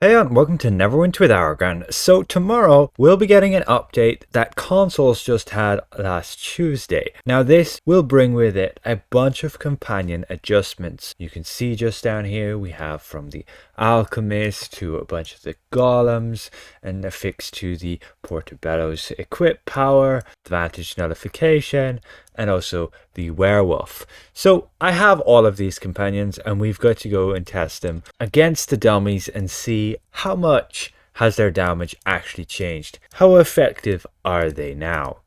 Hey and welcome to Neverwinter with Aragon. So tomorrow we'll be getting an update that consoles just had last Tuesday. Now this will bring with it a bunch of companion adjustments. You can see just down here we have from the Alchemist to a bunch of the golems and affixed to the Portobello's equip power, advantage nullification, and also the Werewolf. So I have all of these companions and we've got to go and test them against the dummies and see how much has their damage actually changed. How effective are they now?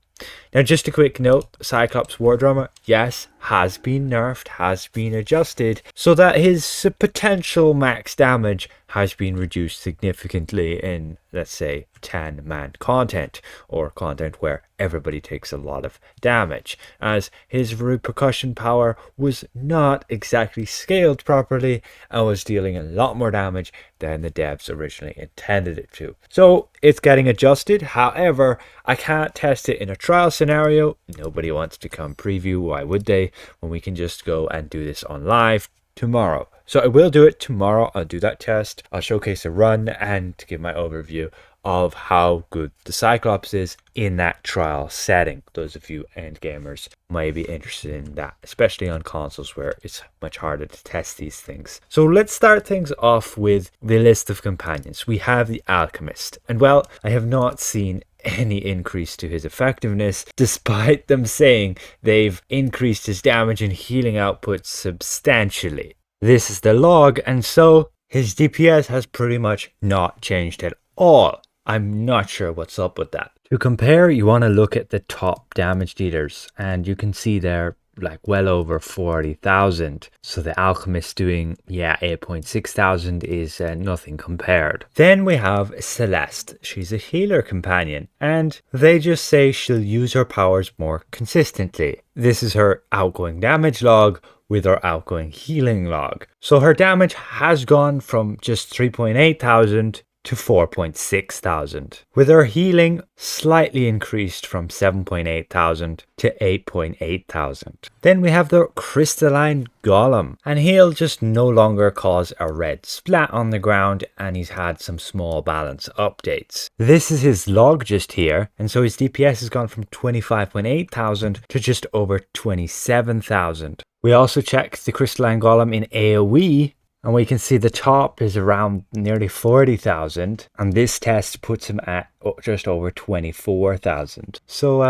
Now just a quick note, Cyclops War Drummer, yes, has been nerfed, has been adjusted, so that his potential max damage has been reduced significantly in, let's say, 10-man content, or content where everybody takes a lot of damage, as his repercussion power was not exactly scaled properly and was dealing a lot more damage than the devs originally intended it to. So it's getting adjusted, however, I can't test it in a trial scenario. Nobody wants to come preview, why would they, when we can just go and do this on live tomorrow. So I will do it tomorrow. I'll do that test. I'll showcase a run and give my overview of how good the Cyclops is in that trial setting. Those of you end gamers might be interested in that, especially on consoles where it's much harder to test these things. So let's start things off with the list of companions. We have the Alchemist, and well, I have not seen any increase to his effectiveness, despite them saying they've increased his damage and healing output substantially. This is the log, and so his DPS has pretty much not changed at all. I'm not sure what's up with that. To compare, you want to look at the top damage dealers, and you can see they're like well over 40,000. So the Alchemist doing 8,600 is nothing compared. Then we have Celeste. She's a healer companion, and they just say she'll use her powers more consistently. This is her outgoing damage log with her outgoing healing log. So her damage has gone from just 3,800 to 4,600, with her healing slightly increased from 7,800 to 8,800. Then we have the Crystalline Golem, and he'll just no longer cause a red splat on the ground, and he's had some small balance updates. This is his log just here, and so his DPS has gone from 25,800 to just over 27,000. We also checked the Crystalline Golem in AoE, and we can see the top is around nearly 40,000, and this test puts him at just over 24,000. So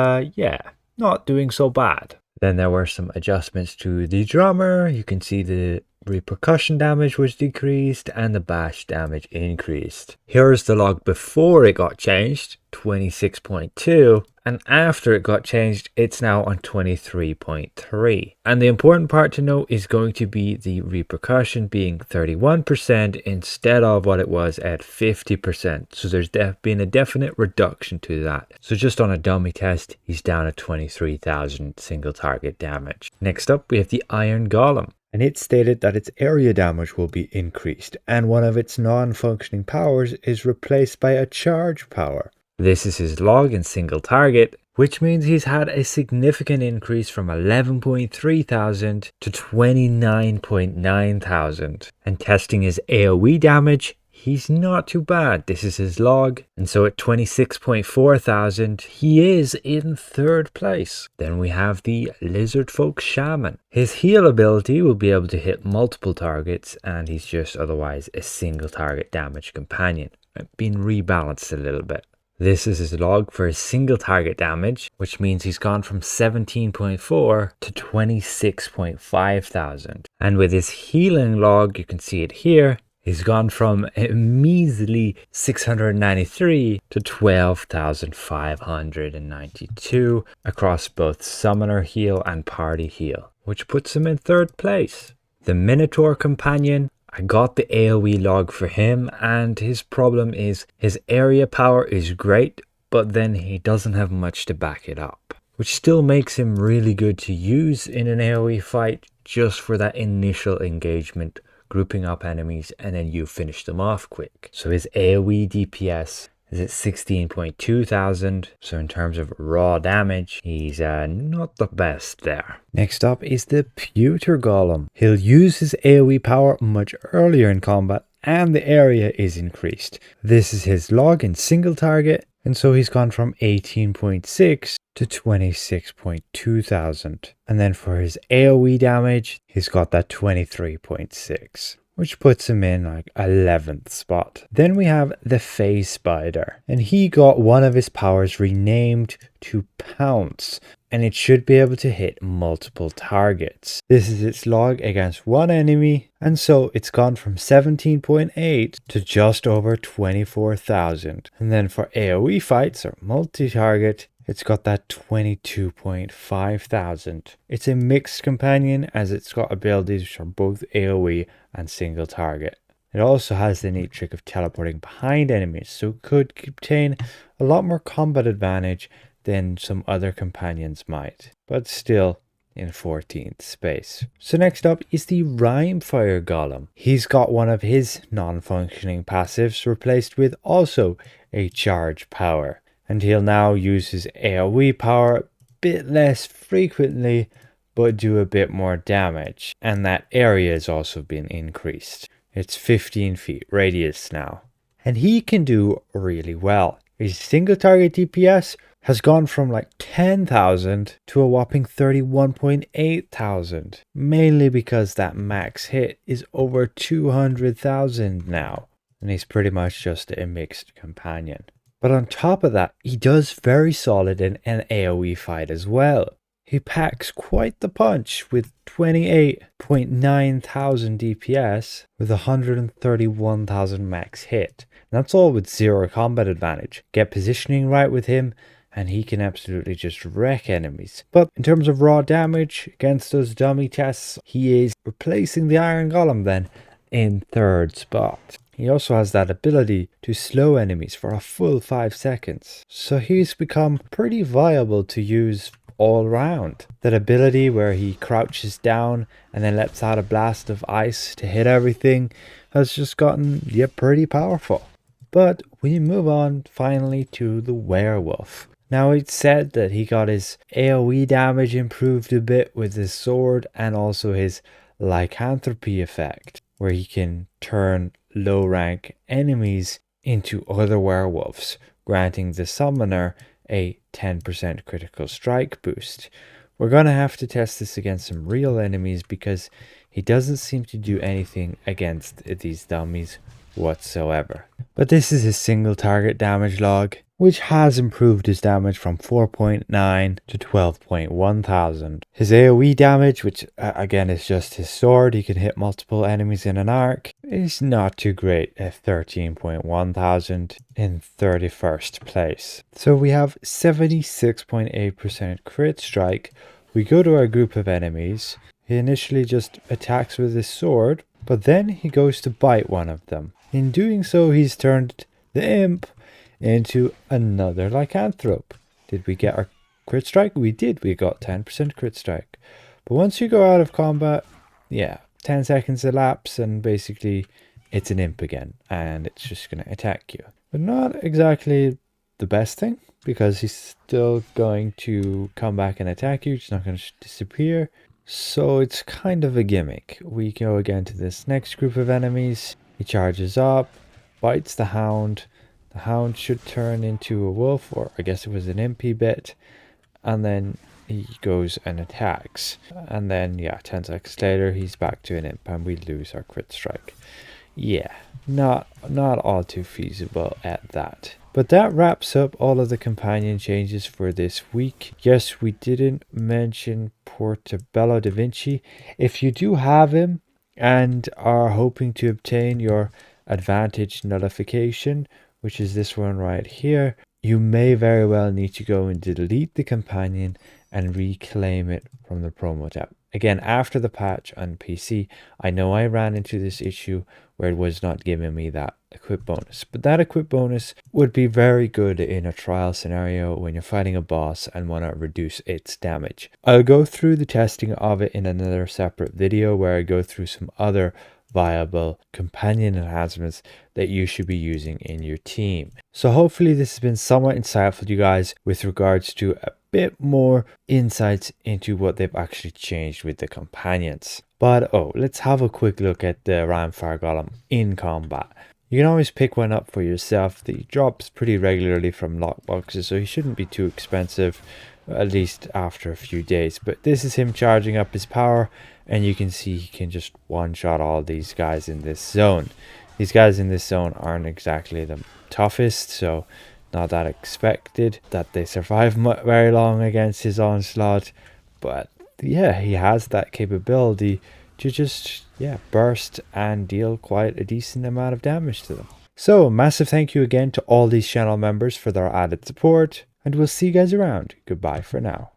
not doing so bad. Then there were some adjustments to the drummer. You can see the repercussion damage was decreased and the bash damage increased. Here's the log before it got changed, 26.2, and after it got changed it's now on 23.3. And the important part to note is going to be the repercussion being 31% instead of what it was at 50%. So there's been a definite reduction to that. So just on a dummy test he's down at 23,000 single target damage. Next up we have the Iron Golem, and it stated that its area damage will be increased, and one of its non-functioning powers is replaced by a charge power. This is his log in single target, which means he's had a significant increase from 11,300 to 29,900. And testing his AoE damage, he's not too bad. This is his log, and so at 26,400 he is in third place. Then we have the Lizard Folk Shaman. His heal ability will be able to hit multiple targets, and he's just otherwise a single target damage companion. Been rebalanced a little bit. This is his log for his single target damage, which means he's gone from 17.4 to 26,500. And with his healing log, you can see it here, he's gone from a measly 693 to 12,592 across both summoner heal and party heal, which puts him in third place. The Minotaur companion, I got the AoE log for him, and his problem is his area power is great, but then he doesn't have much to back it up, which still makes him really good to use in an AoE fight just for that initial engagement, grouping up enemies, and then you finish them off quick. So his AoE DPS is at 16,200. So in terms of raw damage, he's not the best there. Next up is the Pewter Golem. He'll use his AoE power much earlier in combat and the area is increased. This is his log in single target, and so he's gone from 18.6 to 26.2 thousand. And then for his AoE damage, he's got that 23.6. Which puts him in like 11th spot. Then we have the Phase Spider, and he got one of his powers renamed to Pounce, and it should be able to hit multiple targets. This is its log against one enemy, and so it's gone from 17.8 to just over 24,000. And then for AoE fights or multi-target, it's got that 22.5 thousand. It's a mixed companion as it's got abilities which are both AoE and single target. It also has the neat trick of teleporting behind enemies, so it could obtain a lot more combat advantage than some other companions might, but still in 14th space. So next up is the Rimefire Golem. He's got one of his non-functioning passives replaced with also a charge power. And he'll now use his AoE power a bit less frequently, but do a bit more damage. And that area has also been increased. It's 15 feet radius now. And he can do really well. His single target DPS has gone from like 10,000 to a whopping 31.8 thousand. Mainly because that max hit is over 200,000 now. And he's pretty much just a mixed companion. But on top of that, he does very solid in an AoE fight as well. He packs quite the punch with 28.9 thousand DPS with 131,000 max hit. And that's all with 0 combat advantage. Get positioning right with him and he can absolutely just wreck enemies. But in terms of raw damage against those dummy tests, he is replacing the Iron Golem then in 3rd spot. He also has that ability to slow enemies for a full 5 seconds. So he's become pretty viable to use all round. That ability where he crouches down and then lets out a blast of ice to hit everything has just gotten pretty powerful. But we move on finally to the Werewolf. Now it's said that he got his AoE damage improved a bit with his sword and also his lycanthropy effect, where he can turn low rank enemies into other werewolves, granting the summoner a 10% critical strike boost. We're going to have to test this against some real enemies because he doesn't seem to do anything against these dummies whatsoever. But this is his single target damage log, which has improved his damage from 4.9 to 12.1 thousand. His AoE damage, which again is just his sword, he can hit multiple enemies in an arc, is not too great at 13.1 thousand in 31st place. So we have 76.8% crit strike. We go to our group of enemies. He initially just attacks with his sword, but then he goes to bite one of them. In doing so, he's turned the imp into another lycanthrope. Did we get our crit strike? We did. We got 10% crit strike. But once you go out of combat, 10 seconds elapse and basically it's an imp again and it's just going to attack you. But not exactly the best thing because he's still going to come back and attack you. It's not going to disappear. So it's kind of a gimmick. We go again to this next group of enemies. He charges up, bites the hound. The hound should turn into a wolf, or I guess it was an impy bit. And then he goes and attacks. And then, 10 seconds later, he's back to an imp and we lose our crit strike. Not all too feasible at that. But that wraps up all of the companion changes for this week. Yes, we didn't mention Portobello da Vinci. If you do have him and are hoping to obtain your advantage nullification, which is this one right here, you may very well need to go and delete the companion and reclaim it from the promo tab. Again, after the patch on PC, I know I ran into this issue where it was not giving me that equip bonus. But that equip bonus would be very good in a trial scenario when you're fighting a boss and want to reduce its damage. I'll go through the testing of it in another separate video where I go through some other viable companion enhancements that you should be using in your team. So hopefully this has been somewhat insightful to you guys with regards to a bit more insights into what they've actually changed with the companions. But let's have a quick look at the Ramfire Golem in combat. You can always pick one up for yourself. He drops pretty regularly from lockboxes, so he shouldn't be too expensive, at least after a few days. But this is him charging up his power, and you can see he can just one-shot all these guys in this zone. These guys in this zone aren't exactly the toughest, so not that expected that they survive very long against his onslaught. But yeah, he has that capability to just burst and deal quite a decent amount of damage to them. So massive thank you again to all these channel members for their added support, and we'll see you guys around. Goodbye for now.